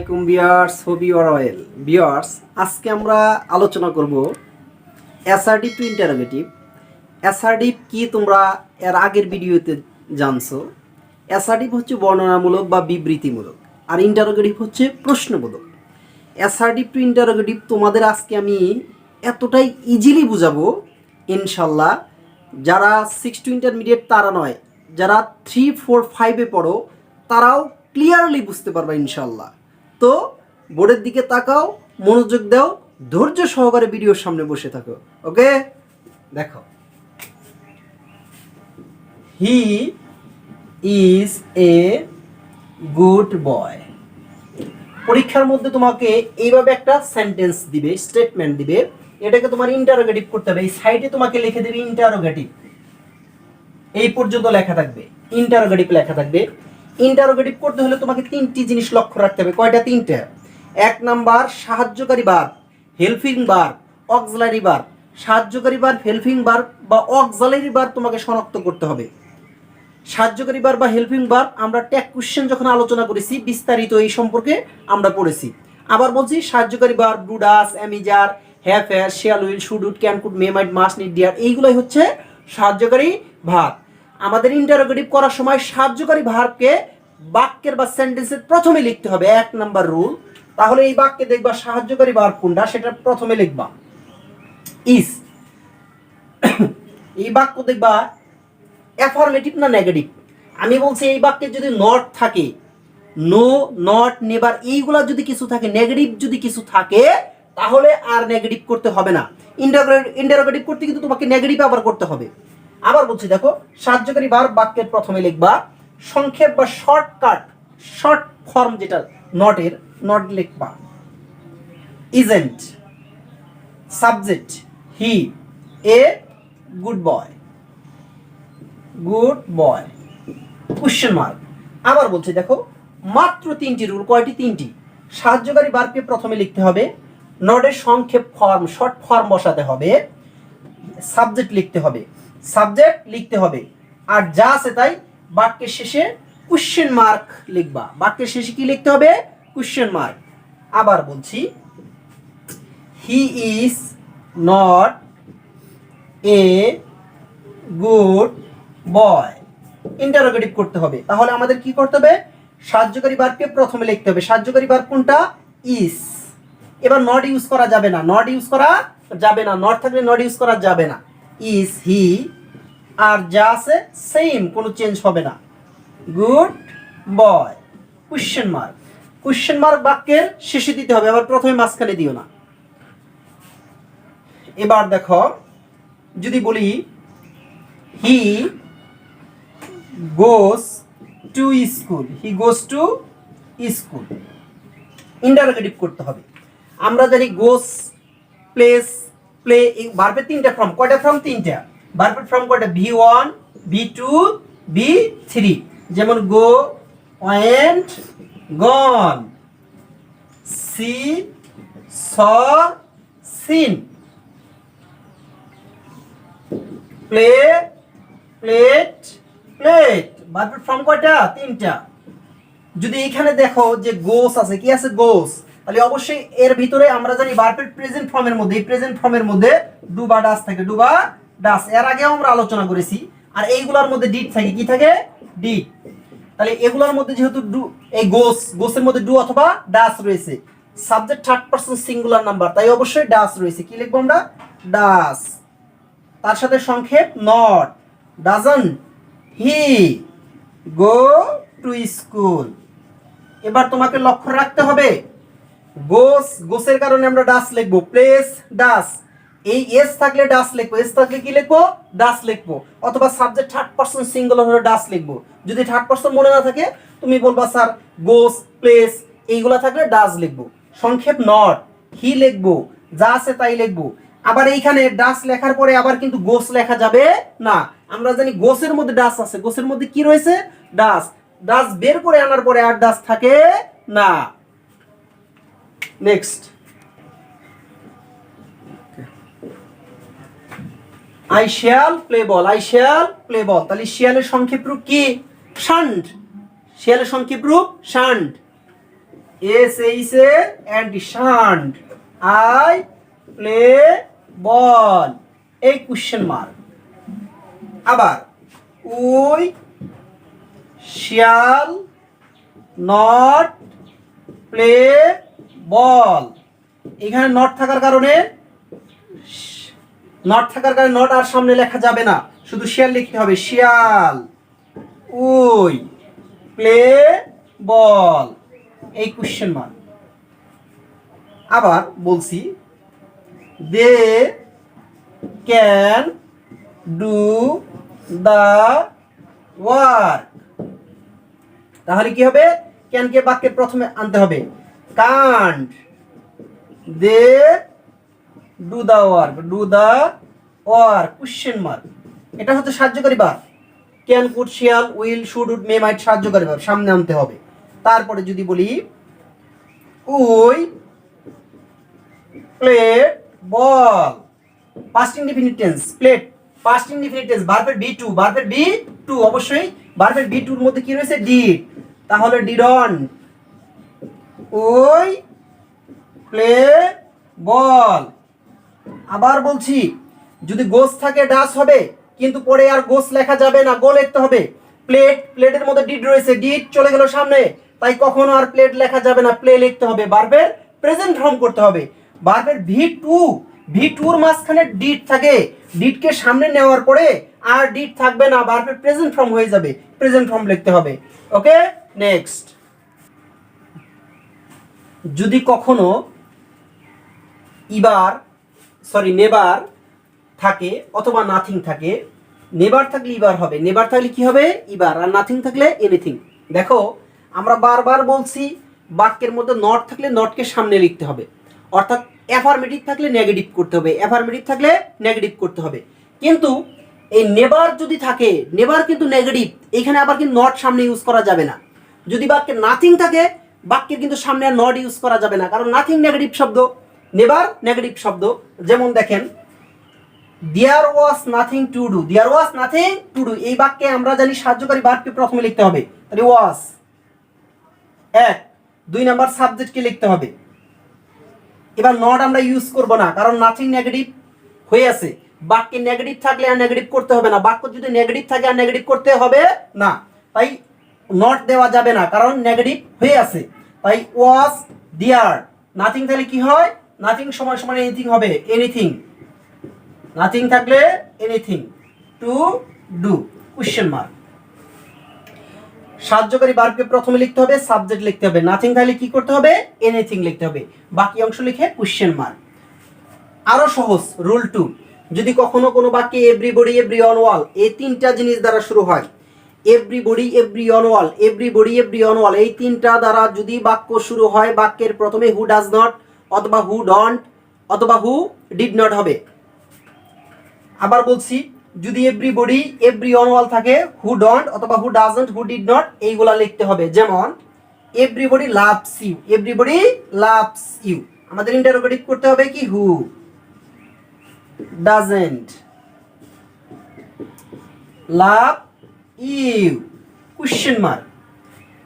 আলাইকুম viewers, hobby or oil viewers. আজকে আমরা আলোচনা করব অ্যাসার্টিভ টু ইন্টারোগেটিভ। অ্যাসার্টিভ কি তোমরা এর আগের ভিডিওতে জানছো। অ্যাসার্টিভ হচ্ছে বর্ণনামূলক বা বিবৃতিমূলক, আর ইন্টারোগেটিভ হচ্ছে প্রশ্নবোধক। অ্যাসার্টিভ টু ইন্টারোগেটিভ তোমাদের আজকে আমি এতটাই ইজিলি বুঝাবো ইনশাল্লাহ, যারা 6 টু ইন্টারমিডিয়েট তারা নয়, যারা 3, 4, 5-এ পড়ো তারাও ক্লিয়ারলি বুঝতে পারবা ইনশাল্লাহ। তো বোর্ডের দিকে তাকাও, মনোযোগ দাও, ধৈর্য সহকারে ভিডিওর সামনে বসে থাকো। ওকে, দেখো, he is a good boy. পরীক্ষার মধ্যে তোমাকে এইভাবে একটা সেন্টেন্স দিবে, স্টেটমেন্ট দিবে, এটাকে তোমার ইন্টারোগেটিভ করতে হবে। এই সাইডে তোমাকে লিখে দেবে ইন্টারোগেটিভ, এই পর্যন্ত লেখা থাকবে ইন্টারোগেটিভ লেখা থাকবে। ইন্টারোগেটিভ করতে হলে তোমাকে তিনটি জিনিস লক্ষ্য রাখতে হবে। কয়টা? তিনটা। 1 নাম্বার সাহায্যকারী verb, helping verb, auxiliary verb. সাহায্যকারী ভার্ব, হেল্পিং ভার্ব বা অক্সিলারি ভার্ব তোমাকে শনাক্ত করতে হবে। সাহায্যকারী ভার্ব বা হেল্পিং ভার্ব আমরা ট্যাগ কোশ্চেন যখন আলোচনা করেছি বিস্তারিত এই সম্পর্কে আমরা পড়েছি। আবার বলছি, সাহায্যকারী verb do, does, am is are, have, has, shall, will, should, would, can, could, may, might, must, need, dare, এইগুলাই হচ্ছে সাহায্যকারী ভার্ব। আমাদের ইন্টারোগেটিভ করার সময় সাহায্যকারী ভার্বকে বাক্যের বা সেন্টেন্সের প্রথমে লিখতে হবে, 1 নাম্বার রুল। তাহলে এই বাক্যে দেখবা সাহায্যকারী ভার্ব কোনটা সেটা প্রথমে লিখবা, ইজ। এই বাক্য দেখবা অ্যাফার্মেটিভ না নেগেটিভ। আমি বলছি এই বাক্যে যদি নট থাকে, নো, নট, নেভার, এইগুলা যদি কিছু থাকে, নেগেটিভ যদি কিছু থাকে, তাহলে আর নেগেটিভ করতে হবে না। ইন্টারোগেটিভ করতে কিন্তু তোমাকে নেগেটিভ আবার করতে হবে। আবার বলছি, দেখো, সাহায্যকারী ভার্ব বাক্যের প্রথমে লিখবা, সংক্ষেপ বা শর্টকাট, শর্ট ফর্ম যেটা নটের, নট লিখবা isn't, subject he, a good boy, good boy, question mark. আবার বলছি, দেখো, মাত্র 3টি রুল। কয়টি? 3টি। সাহায্যকারী ভার্বকে প্রথমে লিখতে হবে, নটের সংক্ষেপ ফর্ম, শর্ট ফর্ম বসাতে হবে, সাবজেক্ট লিখতে হবে, সাবজেক্ট লিখতে হবে, আর যা আছে তাই বাক্যের শেষে কোশ্চেন মার্ক লিখবা। বাক্যের শেষে কি লিখতে হবে? Question mark. আবার বলছি, he is not a good boy. Interrogative করতে হবে, তাহলে আমাদের কি করতে হবে? সাহায্যকারী ভার্বকে প্রথমে লিখতে হবে। সাহায্যকারী ভার্ব কোনটা? ইজ। এবার নট ইউজ করা যাবে না, নট ইউজ করা যাবে না, নট থাকলে নট ইউজ করা যাবে না। ইজ, হি, আর যা আছে সেম, কোনো চেঞ্জ হবে না। Good boy, question mark. Question mark বাক্যের শেষে দিতে হবে, আবার প্রথমে মাঝখানে দিও না। এবার দেখো, যদি বলি he goes to school, he goes to school, interrogative করতে হবে। আমরা জানি গোস, প্লেস, প্লে, এই ভার্বের 3টা ফর্ম। কয়টা ফর্ম? 3টা। ভার্বের ফর্ম কয়টা? V1, V2, V3। যেমন গো, ওয়েন্ট, গন, সি, স, সিন, প্লে, প্লেট, প্লেট। ভার্বের ফর্ম কয়টা? 3টা। যদি এখানে দেখো যে গোস আছে, কি আছে? গোস, তাহলে অবশ্যই এর ভিতরে আমরা জানি ভার্বের প্রেজেন্ট ফর্মের মধ্যে, এই প্রেজেন্ট ফর্মের মধ্যে ডু বা ডাস থাকে, ডু বা ডাস, এর আগেও আমরা আলোচনা করেছি। আর এইগুলোর মধ্যে ডিড থাকে, কি থাকে? ডিড। তাহলে এগুলোর মধ্যে যেহেতু ডু, এই গোস, গোসের মধ্যে ডু অথবা ডাস রয়েছে, subject third person singular number, তাই অবশ্যই ডাস রয়েছে। কি লিখবো আমরা? ডাস। তার সাথে সংক্ষেপ not, doesn't he go to school. এবার তোমাকে লক্ষ্য রাখতে হবে, গোস, গোসের কারণে আমরা ডাস লিখবো, প্লেস, ডাস, এই এস থাকলে ডাস লিখবো, এস থাকলে কি লিখবো? ডাস লিখবো, অথবা সাবজেক্ট থার্ড পারসন সিঙ্গুলার হলে ডাস লিখবো। যদি থার্ড পারসন মনে না থাকে তুমি বলবা স্যার গোস, প্লেস, এইগুলা থাকলে ডাস লিখবো। সংক্ষেপ নট, হি লিখবো, যা আছে তাই লিখবো। আবার এইখানে ডাস লেখার পরে আবার কিন্তু গোস লেখা যাবে না। আমরা জানি গোসের মধ্যে ডাস আছে, গোসের মধ্যে কি রয়েছে? ডাস। ডাস বের করে আনার পরে আর ডাস থাকে না। Next, I shall play ball, I shall play ball. তাহলে শিয়ালের সংক্ষেপ রূপ কি? শান্ট। শিয়ালের সংক্ষেপ রূপ শান্ট। এস এইসে অ্যান্টি শান্ট, আই প্লে বল, এই কোশ্চেন মার্ক। আবার we shall not play ball, এখানে নট থাকার কারণে নট আর সামনে লেখা যাবে না, শুধু শিয়াল লিখতে হবে, শিয়াল উই প্লে বল, এই কোশ্চেন মার্ক। আবার বলছি they can do the work, তাহলে কি হবে, ক্যানকে বাক্যের প্রথমে আনতে হবে, can't they do the work, do the work question mark. এটা হচ্ছে সাহায্যকারী verb, can could shall will should would may might সাহায্যকারী ভার্ব সামনে আনতে হবে। তারপরে যদি বলি we played ball, past indefinite tense, played past indefinite tense, ভার্বের বি টু, ভার্বের বি টু, অবশ্যই ভার্বের বি টুর মধ্যে কি রয়েছে, ডিড, তাহলে ডিডন উই প্লে বল। আবার বলছি যদি গোস থাকে ডাস হবে, কিন্তু পরে আর গোস লেখা যাবে না, গো লিখতে হবে। প্লেট, প্লেটের মধ্যে ডিড রয়েছে, ডিড চলে গেল সামনে, তাই কখনো আর প্লেট লেখা যাবে না, প্লে লিখতে হবে, ভার্বের প্রেজেন্ট ফর্ম করতে হবে। ভার্বের ভি টুর মাঝখানে ডিড থাকে, ডিডকে সামনে নেওয়ার পরে আর ডিড থাকবে না, ভার্বের প্রেজেন্ট ফর্ম হয়ে যাবে, প্রেজেন্ট ফর্ম লিখতে হবে। ওকে, নেক্সট। যদি কখনো নেভার থাকে অথবা নাথিং থাকে, নেভার থাকলে ইবার হবে, নেভার থাকলে কি হবে, ইবার, আর নাথিং থাকলে এনিথিং। দেখো আমরা বারবার বলছি বাক্যের মধ্যে নট থাকলে নটকে সামনে লিখতে হবে, অর্থাৎ অ্যাফার্মেটিভ থাকলে নেগেটিভ করতে হবে, অ্যাফার্মেটিভ থাকলে নেগেটিভ করতে হবে। কিন্তু এই নেভার যদি থাকে, নেভার কিন্তু নেগেটিভ, এখানে আবার কিন্তু নট সামনে ইউজ করা যাবে না। যদি বাক্যে নাথিং থাকে, বাক্যের কিন্তু সামনে আর নট ইউজ করা যাবে না, কারণ নাথিং নেগেটিভ শব্দ, নেভার নেগেটিভ শব্দ। যেমন দেখেন there was nothing to do, there was nothing to do, এই বাক্যে আমরা জানি সাহায্যকারী ভার্বকে প্রথমে লিখতে হবে, তাহলে ওয়াজ এক, 2 নাম্বার সাবজেক্টকে লিখতে হবে। এবার নট আমরা ইউজ করব না, কারণ নাথিং নেগেটিভ হয়ে আছে, বাক্যে নেগেটিভ থাকলে আর নেগেটিভ করতে হবে না, বাক্য যদি নেগেটিভ থাকে আর নেগেটিভ করতে হবে না, তাই নট দেওয়া যাবে না, কারণ নেগেটিভ হয়ে আছে। তাই ওয়াজ দেয়ার, নাথিং থাকলে কি হয়, নাথিং সমান সমান এনিথিং হবে, এনিথিং, নাথিং থাকলে anything, to do question mark. সাহায্যকারী ভার্বকে প্রথমে লিখতে হবে, সাবজেক্ট লিখতে হবে, নাথিং থাকলে কি করতে হবে, এনিথিং লিখতে হবে, বাকি অংশ লিখে কোশ্চেন মার্ক। আরো সহজ রুল 2, যদি কখনো কোনো বাক্যে এভরিবডি, এভরিওয়ান, অল এই তিনটা জিনিস দ্বারা শুরু হয়, everybody, everyone, all, everybody, everyone, all এই তিনটা দ্বারা যদি বাক্য শুরু হয়, বাক্যের প্রথমে হু ডাজ নট অথবা হু ডন্ট অথবা হু ডিড নট হবে। আবার বলছি যদি এভরিবডি, এভরিওয়ান, অল থাকে, হু ডন্ট অথবা who doesn't, who did not এইগুলা লিখতে হবে। যেমন everybody loves you, everybody loves you, আমাদের ইন্টারোগেটিভ করতে হবে কি, who doesn't love you question mark.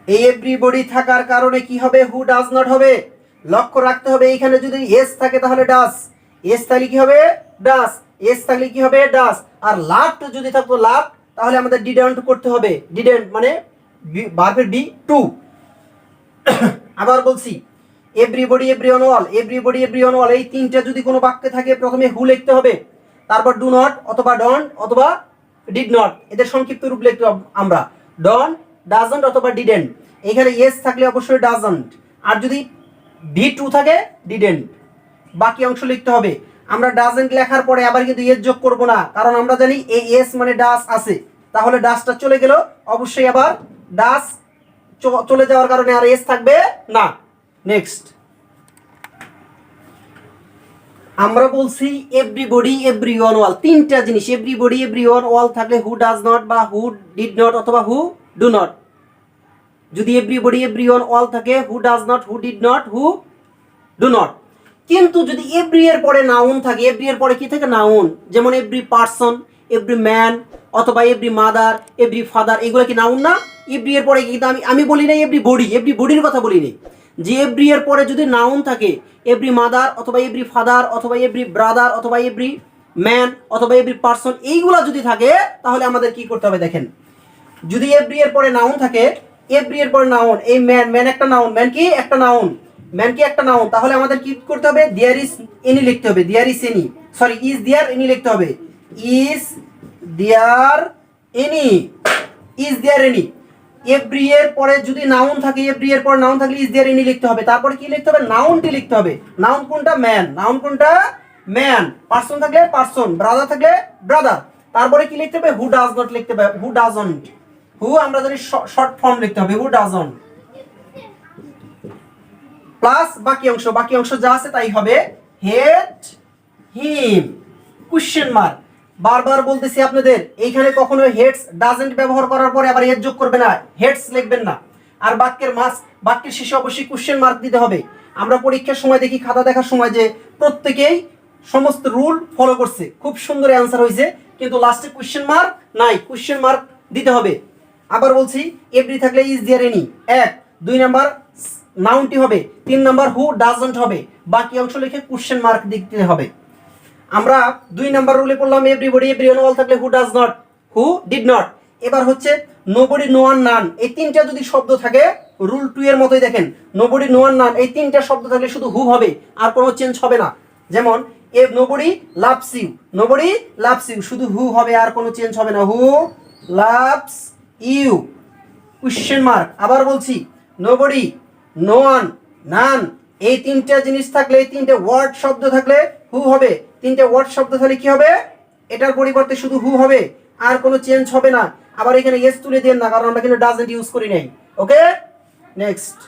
এই এভরিবডি থাকার কারণে কি হবে, হু ডাজ নট হবে, লক্ষ্য রাখতে হবে এখানে যদি এস থাকে তাহলে ডাস, এস থাকলে কি হবে, ডাস, এস থাকলে কি হবে, ডাস, আর লাভ যদি থাকতো লাভ, তাহলে আমাদের ডিডন্ট করতে হবে, ডিডন্ট মানে ভার্বের বি টু। আবার বলছি everybody, everyone, all, everybody, everyone, all এই তিনটা যদি কোনো বাক্যে থাকে প্রথমে হু লিখতে হবে, তারপর ডু নট অথবা ডন্ট অথবা ডিড নট, এদের সংক্ষিপ্ত রূপ লিখতে হবে আমরা, ডন্ট, ডাজন্ট অথবা ডিডেন্ট। এখানে এস থাকলে অবশ্যই ডাজন্ট, আর যদি ভি টু থাকে ডিডেন্ট, বাকি অংশ লিখতে হবে। আমরা ডাজন্ট লেখার পরে আবার কিন্তু এস যোগ করব না, কারণ আমরা জানি এই এস মানে ডাস আছে, তাহলে ডাসটা চলে গেল, অবশ্যই আবার ডাস চলে যাওয়ার কারণে আর এস থাকবে না। নেক্সট আমরা বলছি এভরিবডি, এভরিওয়ান, অল তিনটা জিনিস, এভরিবডি, এভরিওয়ান, অল থাকলে হু ডাজ নট বা হু ডিড নট অথবা হু ডু নট। যদি এভরিবডি, এভরিওয়ান, অল থাকে, who does not, who did not, who do not. কিন্তু যদি এভরি এর পরে নাউন থাকে, এভরি এর পরে কি থাকে, নাউন, যেমন এভরি পারসন, এভরি ম্যান অথবা এভরি মাদার, এভরি ফাদার, এগুলো কি নাউন না? এভরি এর পরে কিন্তু আমি বলি নাই এভরি বডি, এভরি বডির কথা বলি নাই। যে এভরি এর পরে যদি নাউন থাকে, এভরি মাদার অথবা এভরি ফাদার অথবা এভরি ব্রাদার অথবা এভরি ম্যান অথবা এভরি পারসন, এইগুলা যদি থাকে তাহলে আমাদের কি করতে হবে দেখেন, যদি এভরি এর পরে নাউন থাকে, এভরি এর পরে নাউন, এই ম্যান, ম্যান একটা নাউন, ম্যান কি একটা নাউন, ম্যান কি একটা নাউন, তাহলে আমাদের কি করতে হবে, দেয়ার ইজ এনি লিখতে হবে, there is any, sorry is there any লিখতে হবে, is there any, is there any. Every এর পরে যদি নাউন থাকে, এভরি এর পরে নাউন থাকলে ইজ দেয়ার এনি লিখতে হবে, তারপরে কি লিখতে হবে, নাউনটি লিখতে হবে, নাউন কোনটা, ম্যান, নাউন কোনটা, ম্যান, পারসন থাকলে পারসন, ব্রাদার থাকলে ব্রাদার, তারপরে কি লিখতে হবে, হু ডাজ নট লিখতে হবে, হু ডাজন্ট, হু আমরা জানি শর্ট ফর্ম লিখতে হবে, হু ডাজন্ট, প্লাস বাকি অংশ যা আছে তাই হবে, হেট হিম, কোশ্চেন মার্ক। বারবার বলতেছি আপনাদের, এইখানে কখনো হেডস ডাজন্ট ব্যবহার করার পরে আবার হেড যোগ করবে না, হেডস লিখবেন না। আর বাক্যের শেষে অবশ্যই কোশ্চেন মার্ক দিতে হবে। আমরা পরীক্ষার সময় দেখি, খাতা দেখার সময় যে প্রত্যেকেই সমস্ত রুল ফলো করছে, খুব সুন্দর অ্যান্সার হয়েছে, কিন্তু লাস্টে কোশ্চেন মার্ক নাই, কোশ্চেন মার্ক দিতে হবে। আবার বলছি, এভরি থাকলে ইজ দেয়ার এনি, 1, 2 নাম্বার নাউনটি হবে, 3 নাম্বার হু ডাজন্ট হবে, বাকি অংশ লিখে কোশ্চেন মার্ক দিতে হবে। আমরা 2 নাম্বার রুলে পড়লাম, এভরিবডি, এভরিওয়ান, অল থাকলে who does not, who did not. এবার হচ্ছে নোবডি, নো ওয়ান, নান, এই তিনটা যদি শব্দ থাকে রুল 2 এর মতোই দেখেন, নোবডি, নো ওয়ান, নান, এই তিনটা শব্দ থাকলে শুধু হু হবে, আর কোনো চেঞ্জ হবে না। যেমন nobody loves you, nobody loves you, শুধু হু হবে, আর কোনো চেঞ্জ হবে না, who loves you, question mark. আবার বলছি, নোবডি, নো ওয়ান, নান, এই তিনটা জিনিস থাকলে, এই তিনটে ওয়ার্ড শব্দ থাকলে হু হবে, তিনটে ওয়ার্ড শব্দ থাকলে কি হবে, এটার পরিবর্তে শুধু হু হবে, আর কোনো চেঞ্জ হবে না। আবার এখানে ইয়েস তুলে দেন না, কারণ আমরা কিন্তু ডাজন্ট ইউজ করি নাই। ওকে, নেক্সট।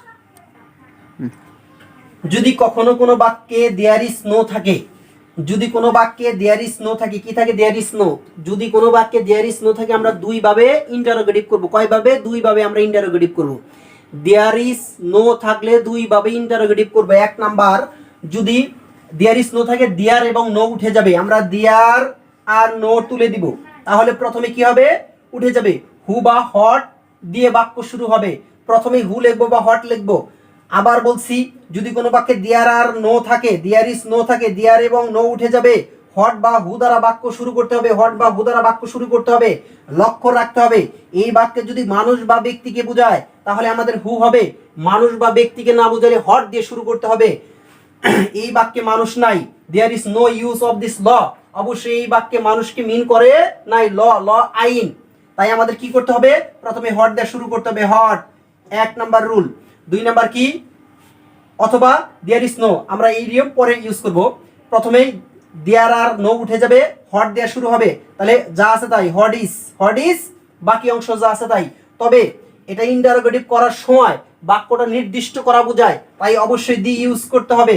যদি কখনো কোনো বাক্যে দেয়ার ইজ নো থাকে, যদি কোনো বাক্যে দেয়ার ইজ নো থাকে, কি থাকে, দেয়ার ইজ নো, যদি কোনো বাক্যে দেয়ার ইজ নো থাকে, আমরা দুই ভাবে ইন্টারোগেটিভ করব। কয়ভাবে? দুই ভাবে আমরা ইন্টারোগেটিভ করব। দেয়ার ইজ নো থাকলে দুই ভাবে ইন্টারোগেটিভ করব। 1 নাম্বার, যদি দেয়ার ইজ নো থাকে, দেয়ার এবং নো উঠে যাবে, আমরা দেয়ার আর নো তুলে দিব, তাহলে প্রথমে কি হবে, উঠে যাবে, হু বা হট দিয়ে বাক্য শুরু হবে, প্রথমে হু লিখবো বা হট লিখবো। আবার বলছি, যদি কোনো বাক্যে দেয়ার আর নো থাকে, দেয়ার ইজ নো থাকে, দেয়ার এবং নো উঠে যাবে, হট বা হু দ্বারা বাক্য শুরু করতে হবে, হট বা হু দ্বারা বাক্য শুরু করতে হবে। লক্ষ্য রাখতে হবে, এই বাক্যে যদি মানুষ বা ব্যক্তিকে বোঝায় তাহলে আমাদের হু হবে, মানুষ বা ব্যক্তিকে না বোঝালে হট দিয়ে শুরু করতে হবে। এই বাক্যে মানুষ নাই, there is no use of this law, অবশ্যই এই বাক্যে মানুষকে মিন করে নাই, ল, ল আইন, তাই আমাদের কি করতে হবে, প্রথমে হট দিয়ে শুরু করতে হবে, হট, 1 নাম্বার রুল। 2 নাম্বার কি, অথবা দেয়ার ইজ নো, আমরা এই নিয়ম পরে ইউজ করব, প্রথমেই দেয়ার আর নো উঠে যাবে, হট দিয়ে শুরু হবে, তাহলে যা আছে তাই, হট ইজ, বাকি অংশ যা আছে তাই। তবে এটা ইন্টারোগেটিভ করার সময় বাক্যটা নির্দিষ্ট করা বোঝায়, তাই অবশ্যই দি ইউজ করতে হবে।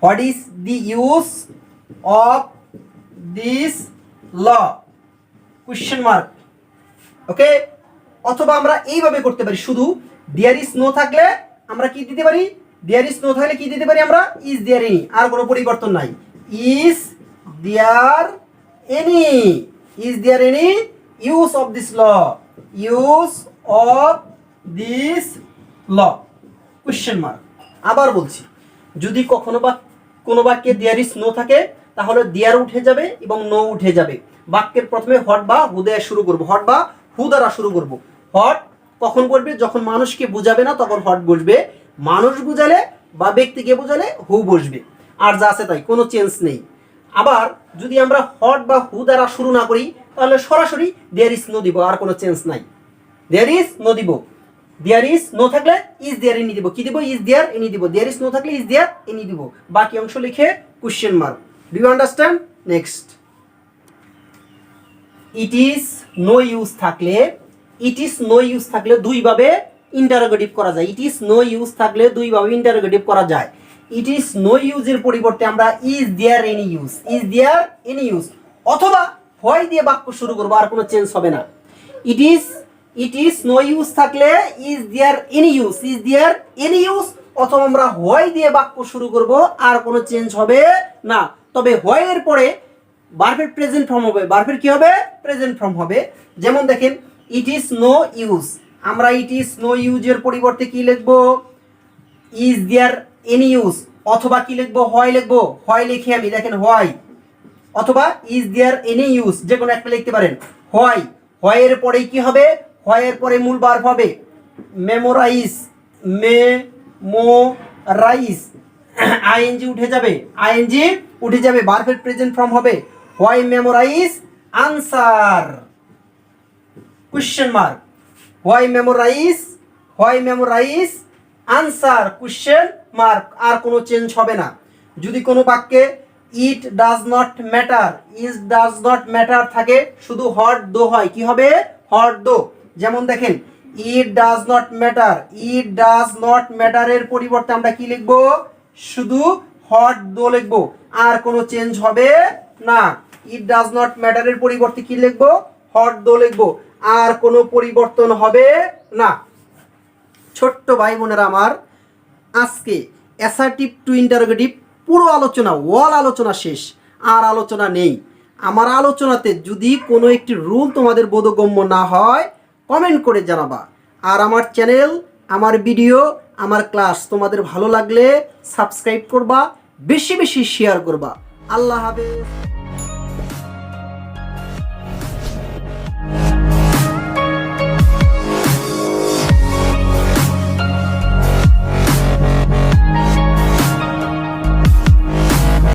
What is the use of this law, question mark. Okay, অথবা আমরা এইভাবে করতে পারি, শুধু দেয়ার ইজ নো থাকলে আমরা কি দিতে পারি, দেয়ার ইজ নো থাকলে কি দিতে পারি আমরা, ইজ দেয়ার এনি, আর কোনো পরিবর্তন নাই, is there any, is there any use of this law, use of this law, question mark. আবার বলছি, যদি কখনো বা কোনো বাক্যে দেয়ার ইজ নো থাকে তাহলে দেয়ার উঠে যাবে এবং নো উঠে যাবে, বাক্যের প্রথমে হট বা হু দিয়ে শুরু করব, হট বা হু দ্বারা শুরু করব। হট কখন বলবে, যখন মানুষকে বুঝাবে না তখন হট বসবে, মানুষ বুঝালে বা ব্যক্তিকে বুঝালে হু বসবে, আর যা আছে তাই, কোনো চেঞ্জ নেই। আবার যদি আমরা হট বা হু দ্বারা শুরু না করি তাহলে সরাসরি দেয়ার ইজ নো দিব, আর কোনো চেঞ্জ নাই, দেয়ার ইজ নো দিব। দেয়ার ইজ নো থাকলে ইজ দেয়ার এনি দিব, কি দিব, ইজ দেয়ার এনি দিব, দেয়ার ইজ নো থাকলে ইজ দেয়ার এনি দিব, বাকি অংশ লিখে question mark. Do you understand? Next, it is no use থাকলে, ইট ইজ নো ইউজ থাকলে দুই ভাবে ইন্টারোগেটিভ করা যায়, ইট ইজ নো ইউজ থাকলে দুই ভাবে ইন্টারোগেটিভ করা যায়। ইট ইজ নো ইউজের পরিবর্তে আমরা is there any use, is there any use, অথবা হয় দিয়ে বাক্য শুরু করবো, আর কোনো চেঞ্জ হবে না। ইট ইজ নো ইউজ থাকলে is there any use, is there any use, অথবা আমরা হয় দিয়ে বাক্য শুরু করব, আর কোনো চেঞ্জ হবে না। তবে হয় এর পরে ভার্বের প্রেজেন্ট ফর্ম হবে, ভার্বের কি হবে, প্রেজেন্ট ফর্ম হবে। যেমন দেখেন, ইট ইজ নো ইউজ, আমরা ইট ইজ নো ইউজের পরিবর্তে কি লিখবো, ইজ দেয়ার এনি ইউজ, অথবা কি লিখবো, হয় লিখবো, হয় লিখি আমি, দেখেন হয়, অথবা ইজ দেয়ার এনি ইউজ, যে কোনো একটা লিখতে পারেন। হয়, হয়ের পরে কি হবে, হয়ের পরে মূল ভার্ব হবে মেমোরাইজ, মেমোরাইজ, আইএনজি উঠে যাবে, আইএনজি উঠে যাবে, ভার্বের প্রেজেন্ট ফর্ম হবে why memorize answer, question mark, why memorize answer, question mark, আর কোনো চেঞ্জ হবে না। যদি কোনো বাক্যে it does not matter, is does not matter থাকে, শুধু হট দো হয়, কি হবে, হট দো। যেমন দেখেন it does not matter, it does not ম্যাটারের পরিবর্তে আমরা কি লিখবো, শুধু হট দো লিখবো, আর কোনো চেঞ্জ হবে না। ইট ডাজ নট ম্যাটারের পরিবর্তে কি লিখবো, হট দো লিখবো, আর কোনো পরিবর্তন হবে না। ছোট্ট ভাই বোনেরা আমার, আজকে অ্যাসার্টিভ টু ইন্টারোগেটিভ পুরো আলোচনা, ওয়াল আলোচনা শেষ, আর আলোচনা নেই। আমার আলোচনাতে যদি কোনো একটি রুল তোমাদের বোধগম্য না হয় কমেন্ট করে জানাবা। আর আমার চ্যানেল, আমার ভিডিও, আমার ক্লাস তোমাদের ভালো লাগলে সাবস্ক্রাইব করবা, বেশি বেশি শেয়ার করবা। আল্লাহ হাফেজ।